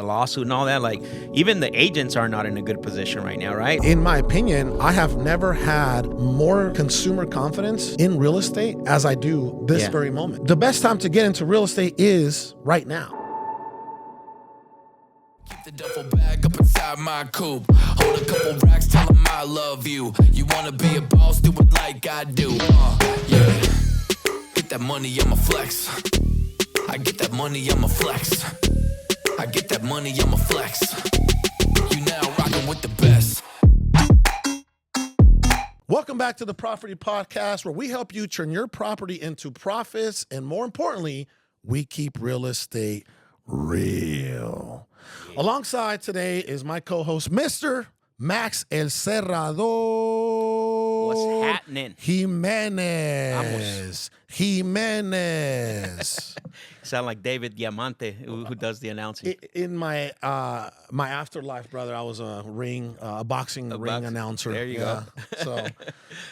the lawsuit and all that, like even the agents are not in a good position right now, right? In my opinion, I have never had more consumer confidence in real estate as I do this very moment. The best time to get into real estate is right now. Keep the duffel bag up inside my coupe. Hold a couple racks, tell them I love you. You wanna be a boss, do it like I do. Yeah. Get that money, I'ma flex. I get that money, I'ma flex. I get that money, I'ma flex. You now rockin' with the best. Welcome back to the Proferty Podcast, where we help you turn your property into profits, and more importantly, we keep real estate real. Alongside today is my co-host, Mr. Max El Cerrador. What's happening? Jimenez. Sound like David Diamante, who does the announcing. In my my afterlife, brother, I was a boxing ring announcer. There you go.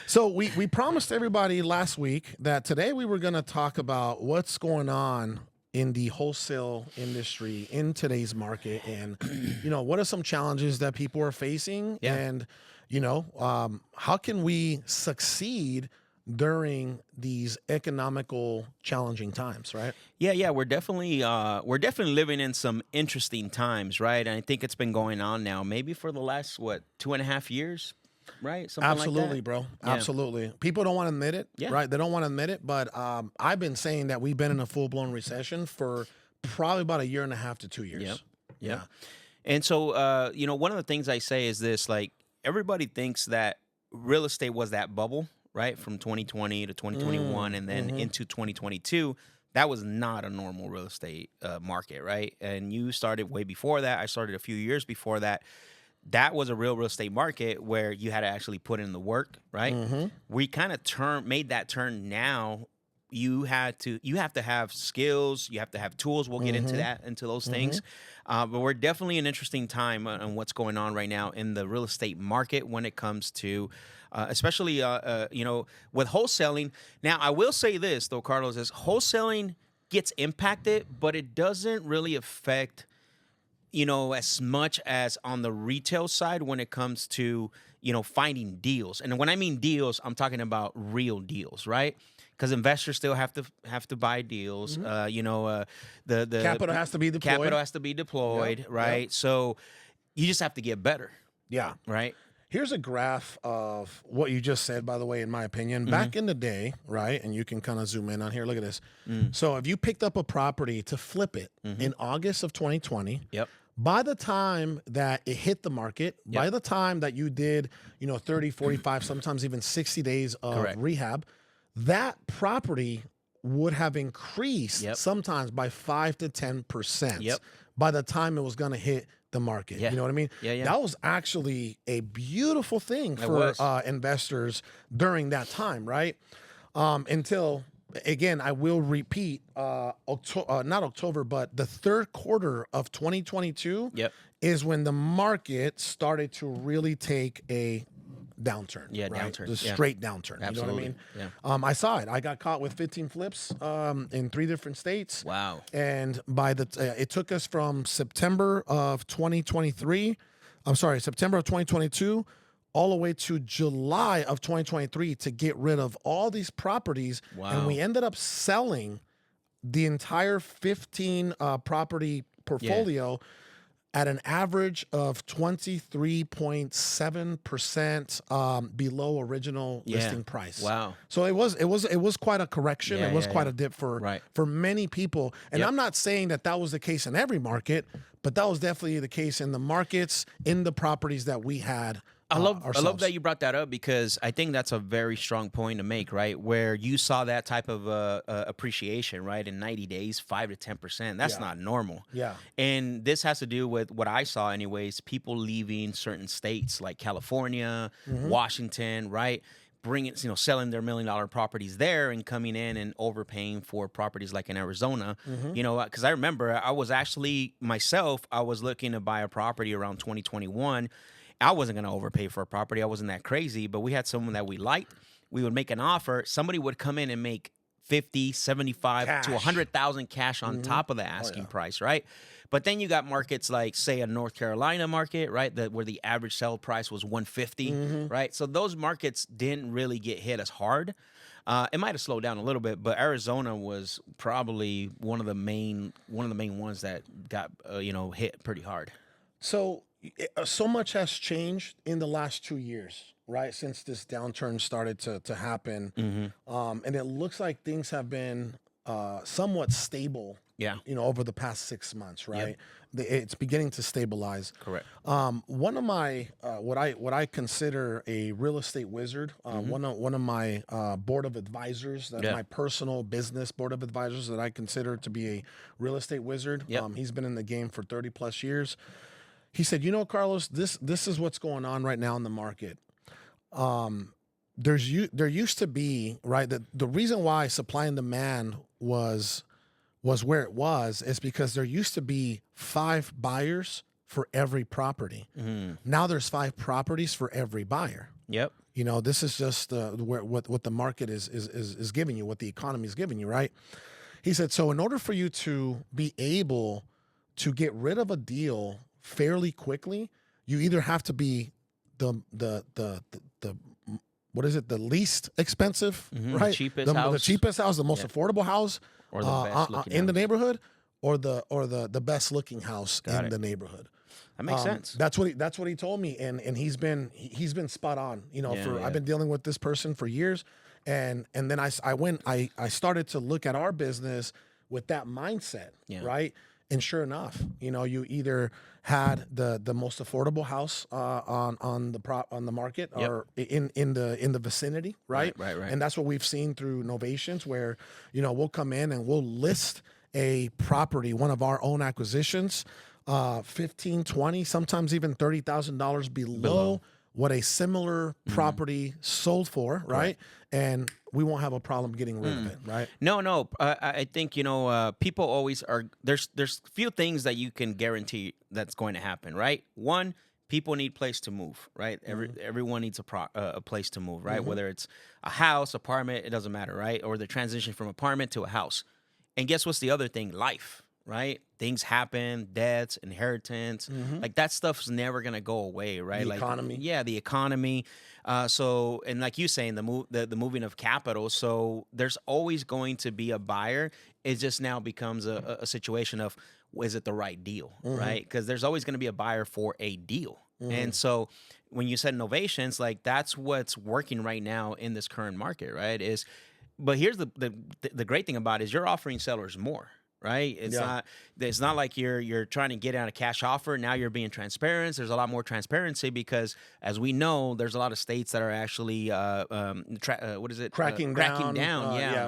So we promised everybody last week that today we were going to talk about what's going on in the wholesale industry in today's market, and what are some challenges that people are facing, and how can we succeed during these economical challenging times, right? Yeah, we're definitely living in some interesting times, right? And I think it's been going on now, maybe for the last 2.5 years, right? Something Absolutely, like that. bro. Yeah. Absolutely. People don't want to admit it, right? They don't want to admit it, but I've been saying that we've been in a full-blown recession for probably about 1.5 to 2 years. Yep. Yeah. And so, one of the things I say is this, like, everybody thinks that real estate was that bubble, right? From 2020 to 2021 and then into 2022. That was not a normal real estate market, right? And you started way before that. I started a few years before that. That was a real estate market where you had to actually put in the work, right? We kind of made that turn now. You have to have skills. You have to have tools. We'll get into those things. But we're definitely an interesting time on what's going on right now in the real estate market when it comes to, especially, with wholesaling. Now, I will say this, though, Carlos, is wholesaling gets impacted, but it doesn't really affect, as much as on the retail side when it comes to, finding deals. And when I mean deals, I'm talking about real deals, right? Because investors still have to buy deals. The Capital has to be deployed. Capital has to be deployed, right? Yep. So you just have to get better. Yeah. Right? Here's a graph of what you just said, by the way, in my opinion. Back in the day, right, and you can kind of zoom in on here. Look at this. So if you picked up a property to flip it in August of 2020, by the time that it hit the market, by the time that you did, 30, 45, sometimes even 60 days of rehab, that property would have increased sometimes by 5 to 10% by the time it was going to hit the market. You know what I mean? That was actually a beautiful thing for investors during that time, right? Until, again, I will repeat, not October, but the third quarter of 2022 is when the market started to really take a downturn. Downturn. The straight downturn. Absolutely. You know what I mean? I saw it. I got caught with 15 flips in 3 different states. Wow. And it took us from September of 2022 all the way to July of 2023 to get rid of all these properties. Wow. And we ended up selling the entire 15 property portfolio at an average of 23.7% below original listing price. Wow. So it was quite a correction. It was quite a dip for many people. And I'm not saying that was the case in every market, but that was definitely the case in the markets, in the properties that we had. I love that you brought that up, because I think that's a very strong point to make, right? Where you saw that type of appreciation, right? In 90 days, 5 to 10%. That's not normal. Yeah. And this has to do with what I saw anyways, people leaving certain states like California, Washington, right? Selling their $1 million properties there and coming in and overpaying for properties like in Arizona, because I remember I was actually I was looking to buy a property around 2021. I wasn't going to overpay for a property. I wasn't that crazy, but we had someone that we liked. We would make an offer. Somebody would come in and make 50, 75 Cash. to 100,000 cash on top of the asking price, right? But then you got markets like, say, a North Carolina market, right, where the average sale price was 150, right? So those markets didn't really get hit as hard. It might have slowed down a little bit, but Arizona was probably one of the main ones that got hit pretty hard. So much has changed in the last 2 years, right? Since this downturn started to happen, and it looks like things have been somewhat stable. Yeah. Over the past 6 months, right? It's beginning to stabilize. Correct. One of my what I consider a real estate wizard, one of my board of advisors, my personal business board of advisors that I consider to be a real estate wizard. He's been in the game for 30 plus years. He said, Carlos, this is what's going on right now in the market. There used to be, right, the reason why supply and demand was where it was is because there used to be 5 buyers for every property. Now there's 5 properties for every buyer. Yep. This is just what the market is giving you, what the economy is giving you, right? He said, so in order for you to be able to get rid of a deal fairly quickly, you either have to be the what is it? The least expensive, right? The cheapest house, the most affordable house, or the best looking in the neighborhood, or the best looking house in the neighborhood. That makes sense. That's what he told me, and he's been spot on. I've been dealing with this person for years, and then I started to look at our business with that mindset, right? And sure enough, you either had the most affordable house on the market or in the vicinity, right? Right. And that's what we've seen through Novations, where we'll come in and we'll list a property, one of our own acquisitions, $15,000, $20,000, sometimes even $30,000 below what a similar property sold for, right? And we won't have a problem getting rid of it, right? No. I think people always are. There's few things that you can guarantee that's going to happen, right? One, people need place to move, right? Everyone needs a place to move, right? Whether it's a house, apartment, it doesn't matter, right? Or the transition from apartment to a house. And guess what's the other thing? Life, right? Things happen, deaths, inheritance, like that stuff's never gonna go away, right? The economy. Yeah, the economy. So, and like you saying, the moving of capital. So there's always going to be a buyer. It just now becomes a situation of, is it the right deal, right? Because there's always going to be a buyer for a deal. And so when you said innovations, like that's what's working right now in this current market, right? But here's the great thing about it is you're offering sellers more. Right? It's not like you're trying to get out a cash offer. Now you're being transparent. There's a lot more transparency because, as we know, there's a lot of states that are actually cracking down,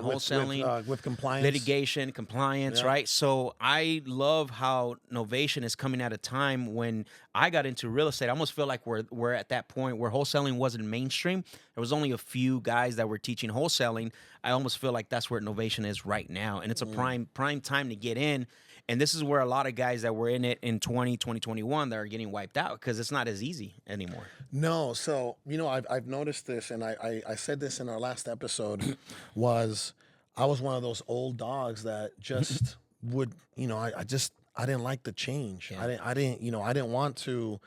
wholesaling with compliance, litigation, compliance, right? So I love how Novation is coming at a time when I got into real estate. I almost feel like we're at that point where wholesaling wasn't mainstream. There was only a few guys that were teaching wholesaling. I almost feel like that's where Novation is right now, and it's a prime time to get in. And this is where a lot of guys that were in it in 2021 that are getting wiped out because it's not as easy anymore. No, so I've noticed this, and I said this in our last episode. I was one of those old dogs that just would I didn't like the change. Yeah. I didn't want to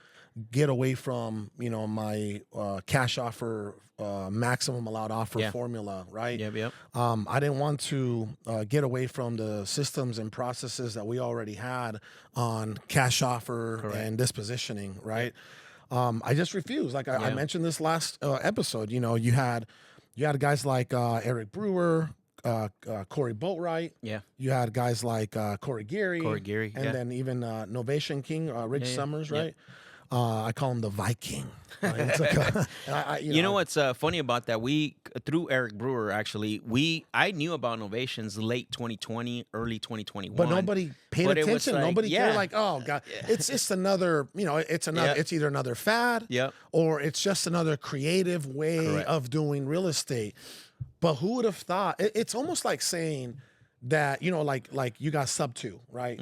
get away from my cash offer, maximum allowed offer formula, right? Yep. I didn't want to get away from the systems and processes that we already had on cash offer and dispositioning, right? I just refused. Like I mentioned this last episode. You had guys like Eric Brewer, Corey Boatwright. Yeah. You had guys like Corey Geary. And yeah. then even Novation King, Rich Summers, right? I call him the Viking. It's like you know what's funny about that? We, through Eric Brewer, actually, I knew about Novations late 2020, early 2021. But nobody paid attention. Like, nobody cared. Like, oh God, it's just another. It's either another fad, or it's just another creative way of doing real estate. But who would have thought? It's almost like saying that, like you got sub 2, right?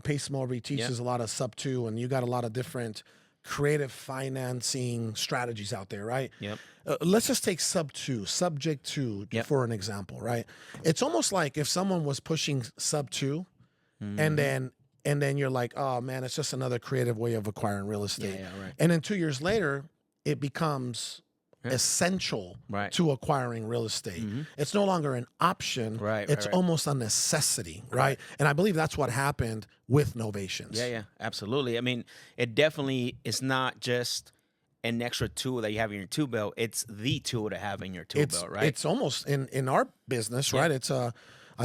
Pace Morby teaches a lot of sub 2, and you got a lot of different creative financing strategies out there, right? Yep. Let's just take subject to for an example, right? It's almost like if someone was pushing sub 2 and then you're like, oh man, it's just another creative way of acquiring real estate. Right. And then 2 years later, it becomes essential to acquiring real estate. It's no longer an option. It's almost a necessity, right? And I believe that's what happened with novations. Yeah, absolutely. I mean, it definitely is not just an extra tool that you have in your tool belt. It's the tool to have in your tool belt, right? It's almost in our business, right? It's I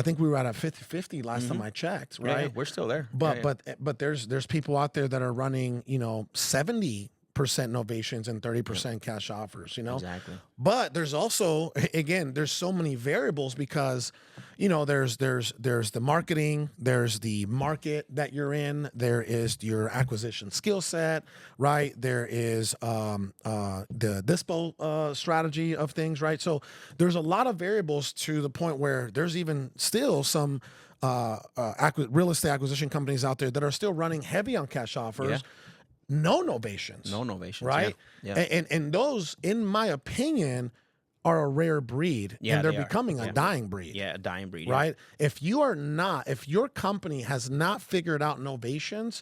think we were at a 50-50 last time I checked, right? Yeah, we're still there. But there's people out there that are running, 70% novations and 30% cash offers, Exactly. But there's also, again, there's so many variables because, there's the marketing, there's the market that you're in, there is your acquisition skill set, right? There is the dispo strategy of things, right? So there's a lot of variables to the point where there's even still some real estate acquisition companies out there that are still running heavy on cash offers. Yeah. No novations. No novations. Right? Yeah. And those, in my opinion, are a rare breed. Yeah, and they're they are. becoming a dying breed. Yeah, a dying breed. Right? If your company has not figured out novations,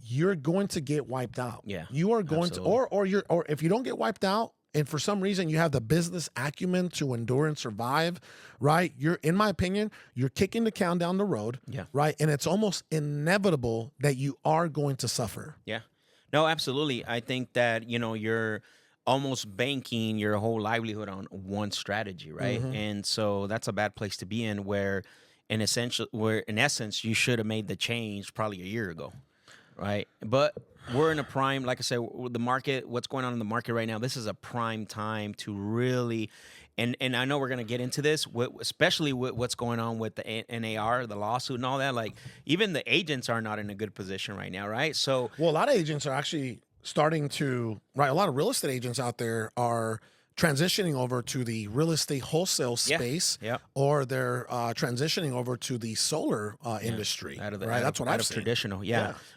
you're going to get wiped out. Yeah. You are going to, or if you don't get wiped out, and for some reason you have the business acumen to endure and survive, right? In my opinion, you're kicking the can down the road, right? And it's almost inevitable that you are going to suffer. Yeah. No, absolutely. I think that, you're almost banking your whole livelihood on one strategy, right? And so that's a bad place to be in where in essence, you should have made the change probably a year ago, right? But we're in a prime, like I said, the market, what's going on in the market right now, this is a prime time to really, and I know we're going to get into this, especially with what's going on with the NAR, the lawsuit and all that. Like, even the agents are not in a good position right now, right? So, well, a lot of agents are actually starting to, right? A lot of real estate agents out there are transitioning over to the real estate wholesale space, or they're transitioning over to the solar industry. That's what I've seen. Traditional,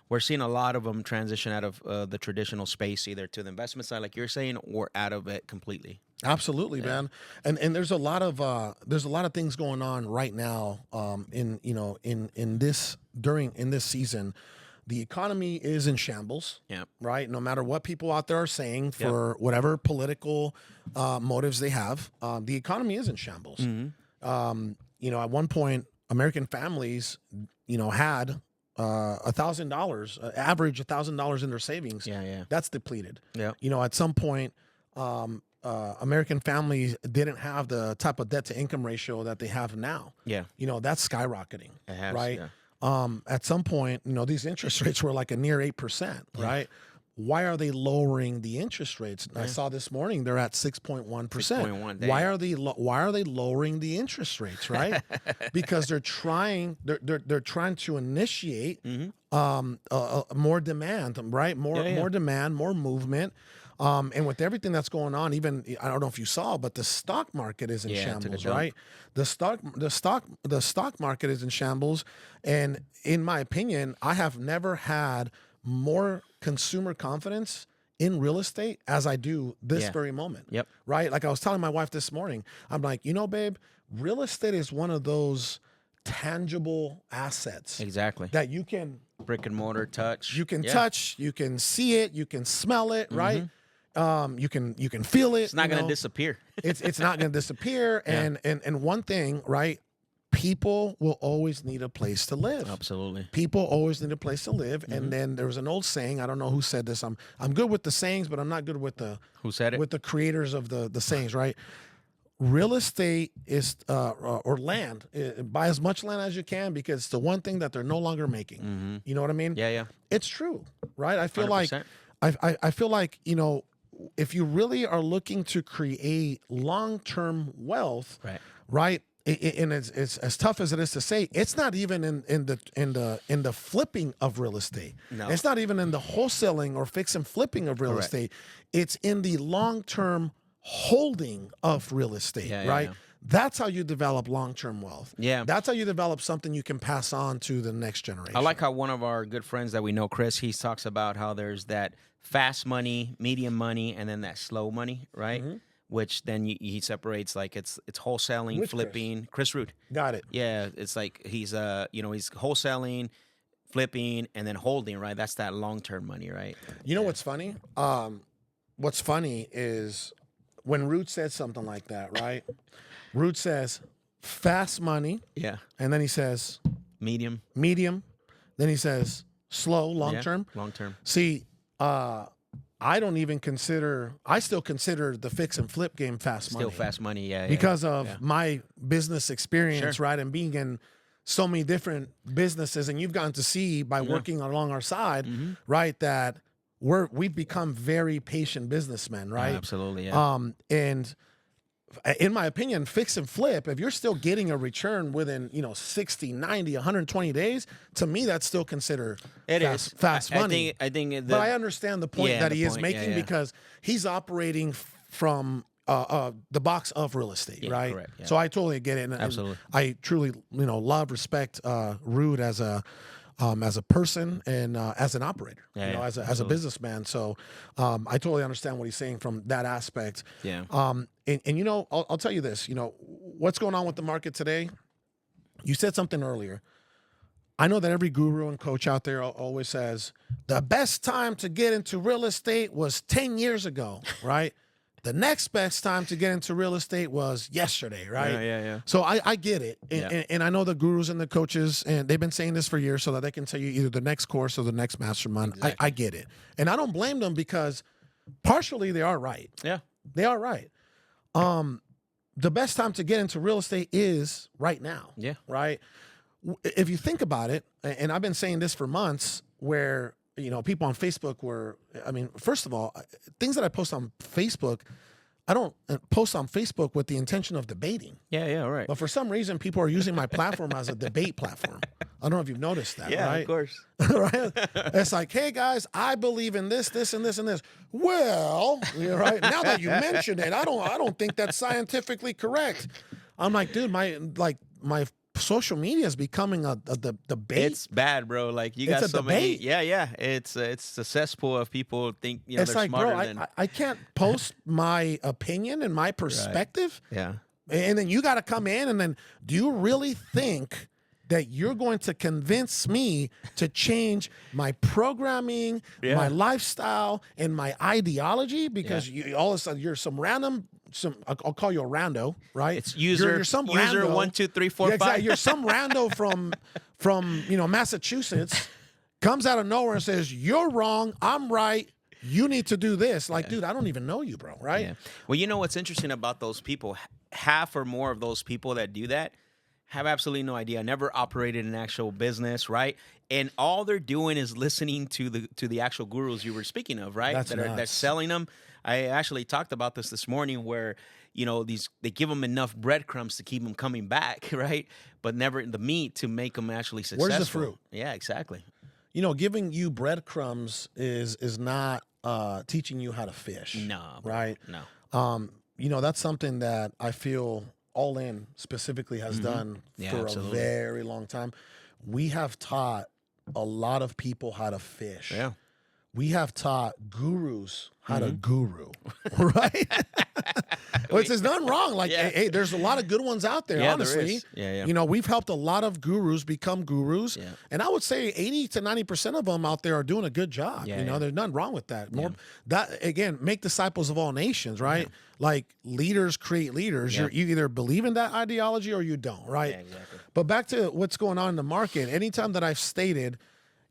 we're seeing a lot of them transition out of the traditional space, either to the investment side, like you're saying, or out of it completely. Absolutely, man. And there's a lot of things going on right now. In this season. The economy is in shambles, right? No matter what people out there are saying for whatever political motives they have, the economy is in shambles. At one point, American families, had $1,000, average $1,000 in their savings. That's depleted. At some point, American families didn't have the type of debt to income ratio that they have now. That's skyrocketing, right? At some point, these interest rates were like a near 8%, right? Why are they lowering the interest rates? I saw this morning they're at 6.1%. Why are they lowering the interest rates, right? Because they're trying to initiate more demand, right? More demand, more movement. And with everything that's going on, even I don't know if you saw, but the stock market is in shambles, right? The stock market is in shambles, and in my opinion, I have never had more consumer confidence in real estate as I do this very moment. Right? Like I was telling my wife this morning, I'm like, babe, real estate is one of those tangible assets. Exactly. That you can brick and mortar touch. You can touch, you can see it, you can smell it, right? You can feel it. It's not going to disappear. It's not going to disappear. And one thing, right? People will always need a place to live. Absolutely. People always need a place to live. And then there was an old saying. I don't know who said this. I'm good with the sayings, but I'm not good with the with the creators of the sayings. Right? Real estate is or land. Buy as much land as you can because it's the one thing that they're no longer making. You know what I mean? Yeah. It's true, right? I feel 100%. like I feel like if you really are looking to create long-term wealth, right? And it's as tough as it is to say, it's not even in the flipping of real estate. No. It's not even in the wholesaling or fix and flipping of real estate. It's in the long-term holding of real estate, right? That's how you develop long-term wealth. Yeah. That's how you develop something you can pass on to the next generation. I like how one of our good friends that we know, Chris, he talks about how there's that fast money, medium money, and then that slow money, right? Which then he separates, like it's wholesaling, Which flipping. Chris Root. Got it. Yeah, it's like he's he's wholesaling, flipping, and then holding, right? That's that long-term money, right? You know what's funny? What's funny is when Root says something like that, right? Root says fast money, Yeah. and then he says Medium. medium, then he says slow, long term. Long term. See, I don't even consider. I still consider the fix and flip game fast money. Still fast money, yeah. Because of my business experience, Sure. right, and being in so many different businesses, and you've gotten to see by working along our side, right, that we've become very patient businessmen, right? Absolutely, yeah. And in my opinion, fix and flip, if you're still getting a return within 60, 90, 120 days, to me that's still considered fast money. I think But I understand the point that he is making, yeah. because he's operating from the box of real estate, right? correct, yeah. So I totally get it. And Absolutely. I truly, love, respect Rude as a person and as an operator, as a businessman. So I totally understand what he's saying from that aspect. Yeah. And I'll tell you this, what's going on with the market today? You said something earlier. I know that every guru and coach out there always says the best time to get into real estate was 10 years ago, right? The next best time to get into real estate was yesterday, right? Yeah. So I get it. Yeah. And I know the gurus and the coaches, and they've been saying this for years so that they can tell you either the next course or the next mastermind. Exactly. I get it. And I don't blame them, because partially they are right. Yeah. They are right. The best time to get into real estate is right now. Yeah. Right? If you think about it, and I've been saying this for months, where people on Facebook first of all, things that I post on Facebook, I don't post on Facebook with the intention of debating. Yeah, right. But for some reason, people are using my platform as a debate platform. I don't know if you've noticed that, Yeah, right? of course. Right? It's like, hey guys, I believe in this, this, and this, and this. Well, right now that you mentioned it, I don't think that's scientifically correct. I'm like, dude, my social media is becoming a debate. It's bad, bro. Like you It's got a so many. debate. Yeah. It's a cesspool of people think It's they're like, smarter bro, than. I can't post my opinion and my perspective. Yeah. And then you got to come in, and then do you really think that you're going to convince me to change my programming, my lifestyle, and my ideology? Because all of a sudden you're some random, I'll call you a rando, right? It's you're some user rando. 1, 2, 3, 4, Yeah, 5. exactly. You're some rando from Massachusetts, comes out of nowhere and says, "You're wrong, I'm right. You need to do this." Like, dude, I don't even know you, bro. Right? Yeah. Well, you know what's interesting about those people? Half or more of those people that do that have absolutely no idea. Never operated an actual business, right? And all they're doing is listening to the actual gurus you were speaking of, right? That's They're nuts. selling them. I actually talked about this morning, where they give them enough breadcrumbs to keep them coming back, right? But never the meat to make them actually successful. Where's the fruit? Yeah, exactly. Giving you breadcrumbs is not teaching you how to fish. No, bro. Right? No. That's something that I feel All In specifically has done for absolutely. a very long time. We have taught a lot of people how to fish. Yeah. We have taught gurus how to guru, right? Which is nothing wrong. Like, hey, there's a lot of good ones out there, Yeah, honestly. there is. Yeah. We've helped a lot of gurus become gurus. Yeah. And I would say 80 to 90% of them out there are doing a good job. Yeah. There's nothing wrong with that. That, again, make disciples of all nations, right? Like, leaders create leaders. Yeah. You either believe in that ideology or you don't, right? Yeah, exactly. But back to what's going on in the market, anytime that I've stated,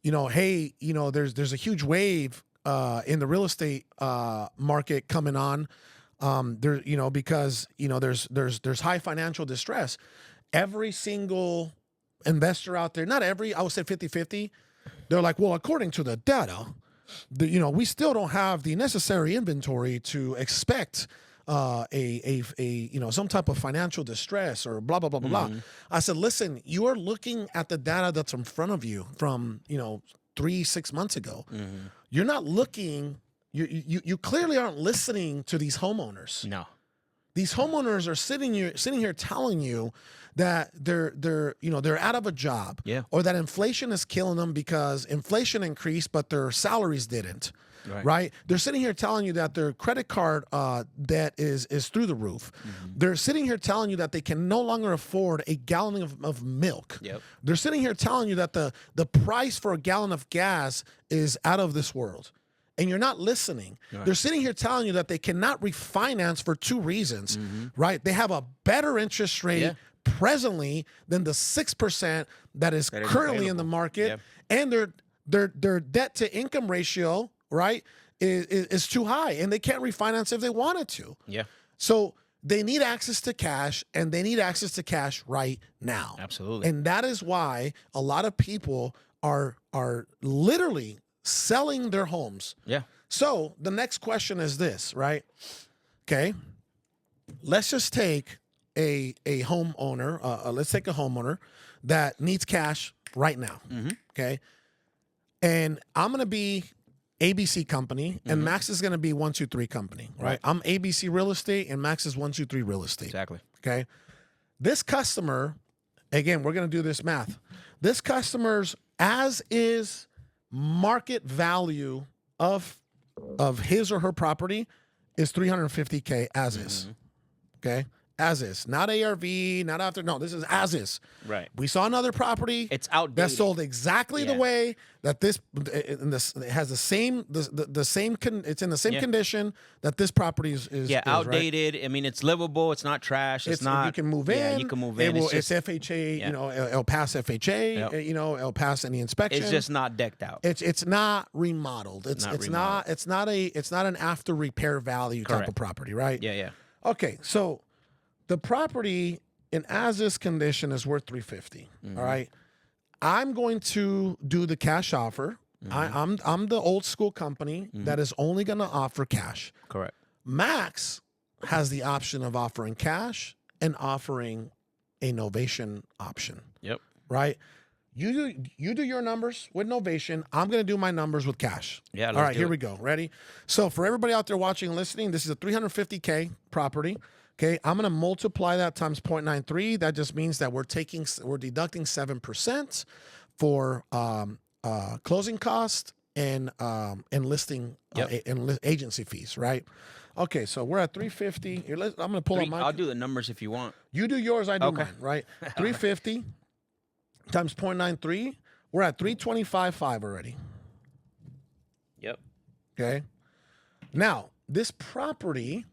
hey, there's a huge wave in the real estate market coming on, because there's high financial distress. Every single investor out there, not every, I would say 50-50, they're like, well, according to the data, we still don't have the necessary inventory to expect some type of financial distress or blah blah blah blah blah. I said, listen, you are looking at the data that's in front of you from 3-6 months ago. You're not looking. You clearly aren't listening to these homeowners. No. These homeowners are sitting here telling you that they're out of a job, Yeah. or that inflation is killing them because inflation increased but their salaries didn't. Right? They're sitting here telling you that their credit card debt is through the roof. They're sitting here telling you that they can no longer afford a gallon of milk. Yep. They're sitting here telling you that the price for a gallon of gas is out of this world. And you're not listening. Right. They're sitting here telling you that they cannot refinance for two reasons, right? They have a better interest rate presently than the 6% that is currently in the market, and their debt to income ratio, right, is too high, and they can't refinance if they wanted to. Yeah. So they need access to cash, and they need access to cash right now. Absolutely. And that is why a lot of people are literally selling their homes. Yeah. So the next question is this, right? Okay. Let's just take a homeowner. Let's take a homeowner that needs cash right now. Okay. And I'm going to be ABC company, and Max is going to be 123 company, right? I'm ABC real estate, and Max is 123 real estate. Exactly. Okay. This customer, again, we're going to do this math. This customer's as is market value of his or her property is $350K as is. Okay. As is, not ARV, not after. No, this is as is. Right. We saw another property. It's outdated. That sold exactly the way that this it has the same it's in the same condition that this property is. Outdated. Right? I mean, it's livable. It's not trash. It's not. You can move in. Yeah, you can move in. It's FHA. You know, it'll pass FHA. You know, it'll pass any inspection. It's just not decked out. It's not remodeled. It's not an after repair value type of property, right? Yeah. Yeah. Okay, so the property in as is condition is worth $350. All right, I'm going to do the cash offer. I'm the old school company that is only going to offer cash. Correct. Max has the option of offering cash and offering a novation option. Yep. Right. You do your numbers with novation. I'm going to do my numbers with cash. Yeah. All right, here we go. Ready? So for everybody out there watching and listening, this is a $350K property. Okay, I'm going to multiply that times 0.93. That just means that we're deducting 7% for closing cost and listing and agency fees, right? Okay, so we're at 350. Here, I'm going to pull up my. I'll do the numbers if you want. You do yours, I do mine, right? 350 times 0.93. We're at 325.5 already. Yep. Okay. Now this property.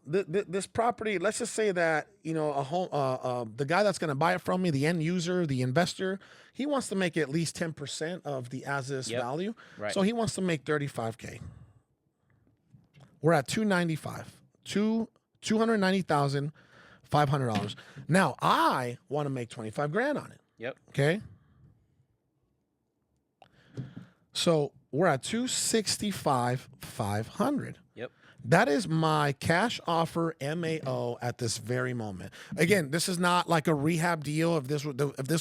This property, let's just say that, you know, a home, the guy that's going to buy it from me, the end user, the investor, he wants to make at least 10% of the as-is value. Right. So he wants to make $35K. We're at $290,500. Now I want to make 25 grand on it. Yep. Okay. So we're at 265,500. Yep. That is my cash offer MAO at this very moment. Again, this is not like a rehab deal. If this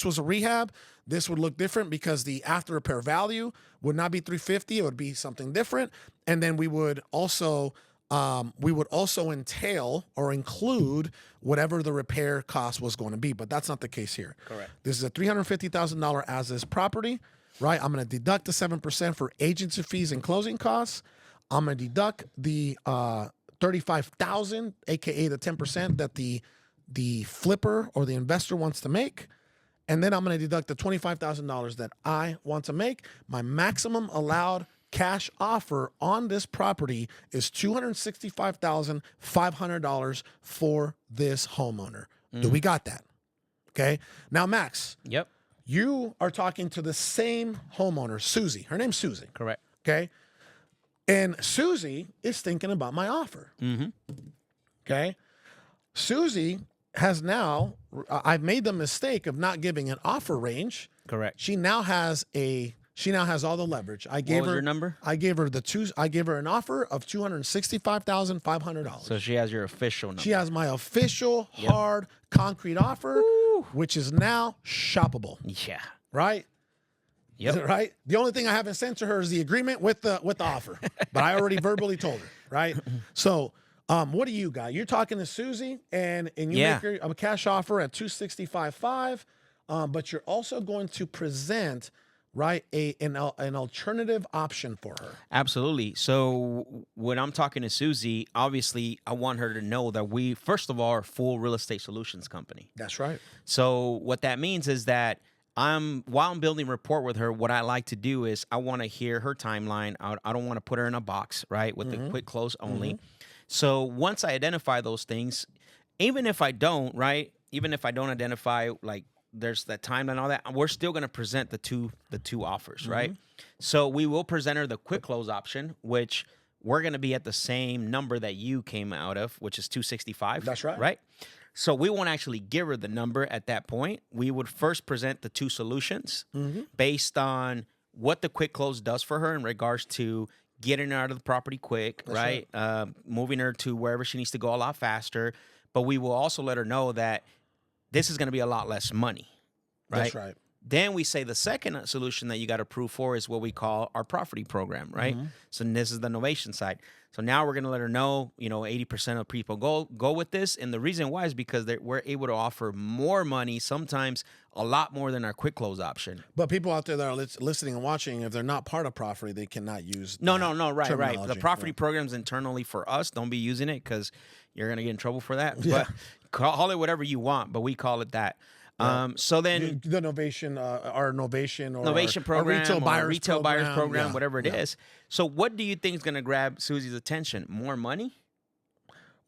was a rehab, this would look different because the after repair value would not be 350. It would be something different. And then we would also entail or include whatever the repair cost was going to be. But that's not the case here. Correct. This is a $350,000 as is property, right? I'm going to deduct the 7% for agency fees and closing costs. I'm going to deduct the $35,000, aka the 10% that the flipper or the investor wants to make, and then I'm going to deduct the $25,000 that I want to make. My maximum allowed cash offer on this property is $265,500 for this homeowner. Do we got that? Okay. Now, Max. Yep. You are talking to the same homeowner, Susie. Her name's Susie. Correct. Okay. And Susie is thinking about my offer. Okay. Susie has now, I've made the mistake of not giving an offer range. Correct. She now has all the leverage. I gave What was her your number? I gave her an offer of $265,500. So she has your official number. She has my official hard concrete offer, which is now shoppable. Yeah. Right? Yep. Is it right? The only thing I haven't sent to her is the agreement with the offer, but I already verbally told her, right? So What do you got? You're talking to Susie, and you Yeah. make a cash offer at 265.5, but you're also going to present right an alternative option for her. Absolutely. So when I'm talking to Susie, obviously I want her to know that we, first of all, are a full real estate solutions company. That's right. So what that means is that while I'm building rapport with her, what I like to do is I want to hear her timeline. I don't want to put her in a box, right, with the quick close only. So once I identify those things, even if I don't, right, even if I don't identify like there's that time and all that, we're still going to present the two offers, right? So we will present her the quick close option, which we're going to be at the same number that you came out of, which is 265. That's right. Right? So we won't actually give her the number at that point. We would first present the two solutions based on what the quick close does for her in regards to getting her out of the property quick, right? Moving her to wherever she needs to go a lot faster. But we will also let her know that this is going to be a lot less money, right? That's right. Then we say the second solution that you got to approve for is what we call our Proferty program, right? So this is the novation side. So now we're going to let her know, 80% of people go with this. And the reason why is because we're able to offer more money, sometimes a lot more than our quick close option. But people out there that are listening and watching, if they're not part of Proferty, they cannot use No, right. terminology. The Proferty program's internally for us. Don't be using it because you're going to get in trouble for that. But call it whatever you want, but we call it that. So then the novation, our novation or novation program, our retail buyers program, whatever it is. So what do you think is going to grab Susie's attention? More money?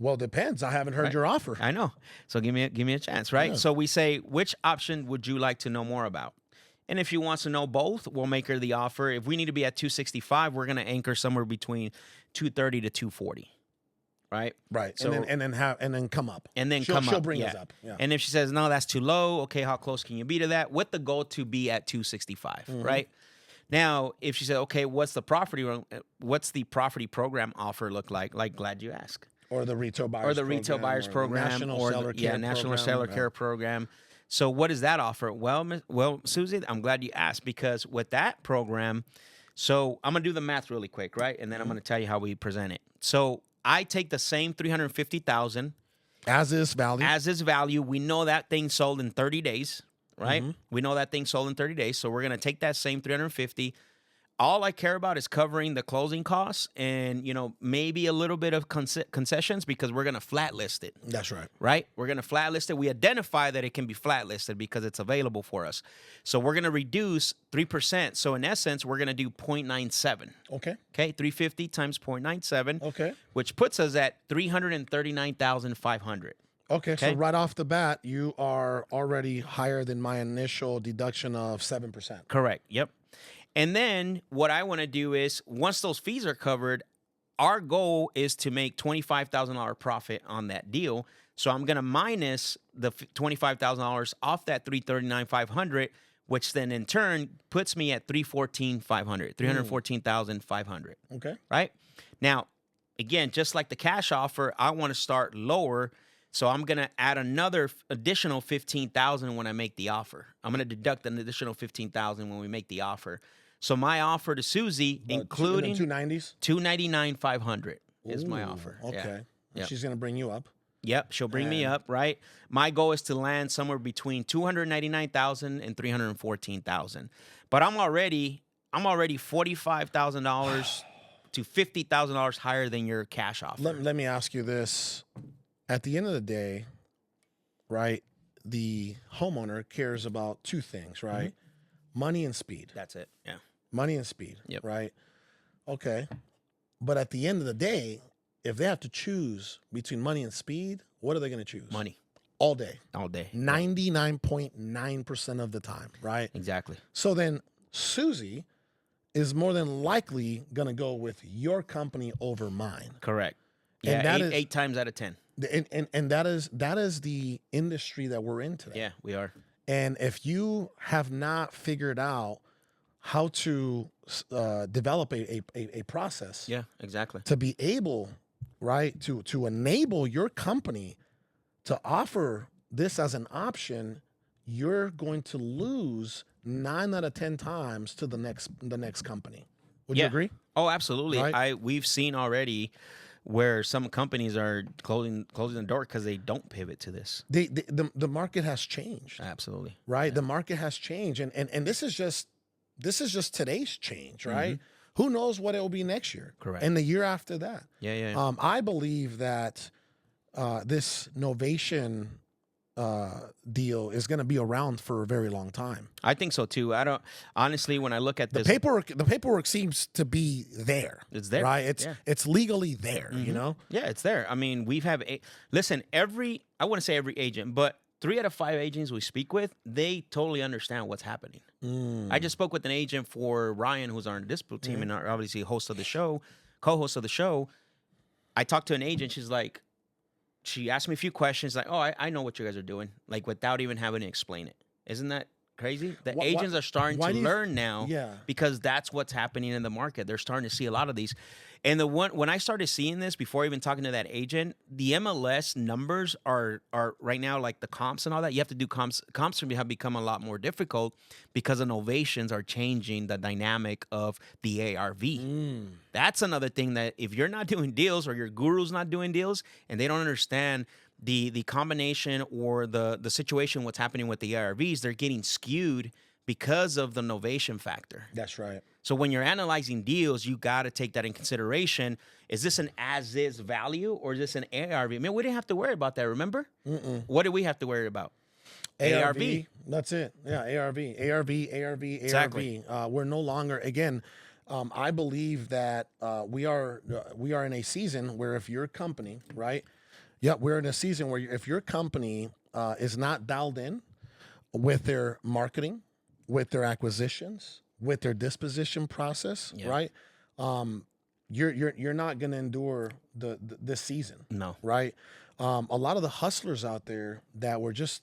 Well, it depends. I haven't heard your offer. I know. So give me a chance, right? Yeah. So we say, which option would you like to know more about? And if she wants to know both, we'll make her the offer. If we need to be at 265, we're going to anchor somewhere between 230 to 240. Right. So, and then come up. And then she'll up. bring us up. Yeah. And if she says, no, that's too low, okay, how close can you be to that? With the goal to be at 265, right? Now, if she said, okay, what's the Proferty program offer look like? Like, glad you asked. Or the retail buyers program. National Seller Care Program. So what does that offer? Well, Susie, I'm glad you asked, because with that program, so I'm going to do the math really quick, right? And then I'm going to tell you how we present it. So I take the same $350,000 as is value. We know that thing sold in 30 days, right? We know that thing sold in 30 days. So we're going to take that same 350. All I care about is covering the closing costs and, maybe a little bit of concessions, because we're going to flat list it. That's right. Right? We're going to flat list it. We identify that it can be flat listed because it's available for us. So we're going to reduce 3%. So in essence, we're going to do 0.97. Okay. 350 times 0.97. Okay. Which puts us at 339,500. Okay, so right off the bat, you are already higher than my initial deduction of 7%. Correct. Yep. And then what I want to do is, once those fees are covered, our goal is to make $25,000 profit on that deal. So I'm going to minus the $25,000 off that $339,500, which then in turn puts me at $314,500. Okay. Right? Now, again, just like the cash offer, I want to start lower. So I'm going to add another additional $15,000 when I make the offer. I'm going to deduct an additional $15,000 when we make the offer. So my offer to Susie, including $290s, $299,500 is my offer. Okay, yeah. She's gonna bring you up. Yep, she'll bring me up. Right. My goal is to land somewhere between $299,000 and $314,000. But I'm already $45,000 to $50,000 higher than your cash offer. Let me ask you this: at the end of the day, right? The homeowner cares about two things, right? Money and speed. That's it. Yeah. Money and speed. Yep. Right. Okay. But at the end of the day, if they have to choose between money and speed, what are they going to choose? Money. All day. All day. 99.9% of the time. Right. Exactly. So then Susie is more than likely going to go with your company over mine. Correct. And Yeah. that Eight times out of 10. And that is the industry that we're in today. Yeah, we are. And if you have not figured out how to develop a process, Yeah, exactly. to be able, right, to enable your company to offer this as an option, you're going to lose 9 out of 10 times to the next company. Would you agree? Oh, absolutely. Right? We've seen already where some companies are closing the door because they don't pivot to this. The market has changed. Absolutely. Right? The market has changed. And this is just today's change, right? Who knows what it will be next year? Correct. And the year after that. Yeah. I believe that this Novation deal is going to be around for a very long time. I think so too. I don't honestly. When I look at The this, paperwork seems to be there. It's there, right? It's legally there. You know. Yeah, it's there. I mean, listen. I wouldn't say every agent, but 3 out of 5 agents we speak with, they totally understand what's happening. I just spoke with an agent for Ryan, who's on our dispute team and obviously host of the show, co-host of the show. I talked to an agent. She asked me a few questions like, oh, I know what you guys are doing, like without even having to explain it. Isn't that crazy? The agents are starting to learn now because that's what's happening in the market. They're starting to see a lot of these. And when I started seeing this, before even talking to that agent, the MLS numbers are right now, like the comps and all that. You have to do comps. Comps have become a lot more difficult because innovations are changing the dynamic of the ARV. That's another thing that if you're not doing deals or your guru's not doing deals and they don't understand the combination or the situation, what's happening with the ARVs, they're getting skewed because of the innovation factor. That's right. So when you're analyzing deals, you got to take that in consideration. Is this an as-is value or is this an ARV? I mean, we didn't have to worry about that, remember? What did we have to worry about? ARV. That's it. Yeah, ARV. Exactly. We're no longer, again, I believe that we are in a season where if your company, right? Yeah, we're in a season where if your company is not dialed in with their marketing, with their acquisitions, with their disposition process, right? You're not going to endure this season. No. Right? A lot of the hustlers out there that were just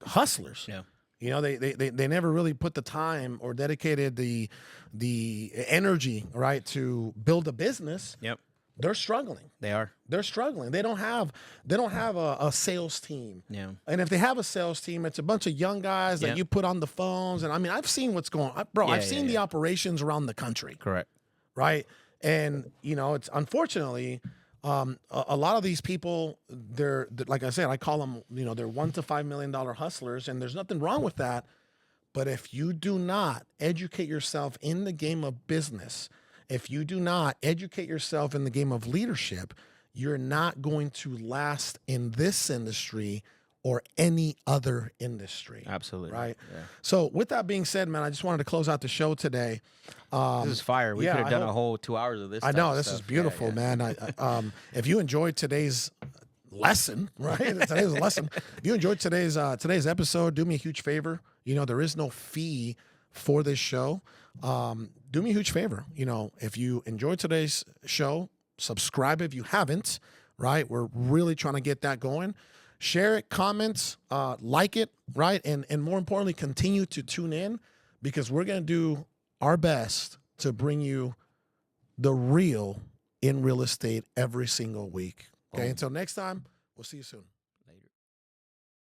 hustlers. Yeah. You know, they never really put the time or dedicated the energy, right, to build a business. Yep. They're struggling. They are. They're struggling. They don't have a sales team. Yeah. And if they have a sales team, it's a bunch of young guys that you put on the phones. And I mean, I've seen what's going on. Bro, I've seen the operations around the country. Correct. Right. And, you know, it's unfortunately, a lot of these people, they're like I said, I call them, you know, they're $1 to $5 million hustlers. And there's nothing wrong with that. But if you do not educate yourself in the game of business, if you do not educate yourself in the game of leadership, you're not going to last in this industry or any other industry. Absolutely. Right? Yeah. So with that being said, man, I just wanted to close out the show today. This is fire. We could have done a whole 2 hours of this. I know. This is beautiful, man. If you enjoyed today's lesson, right? Today's lesson. If you enjoyed today's episode, do me a huge favor. You know, there is no fee for this show. Do me a huge favor. You know, if you enjoyed today's show, subscribe if you haven't, right? We're really trying to get that going. Share it, comments, like it, right? And more importantly, continue to tune in because we're going to do our best to bring you the real in real estate every single week. Okay. Until next time, we'll see you soon.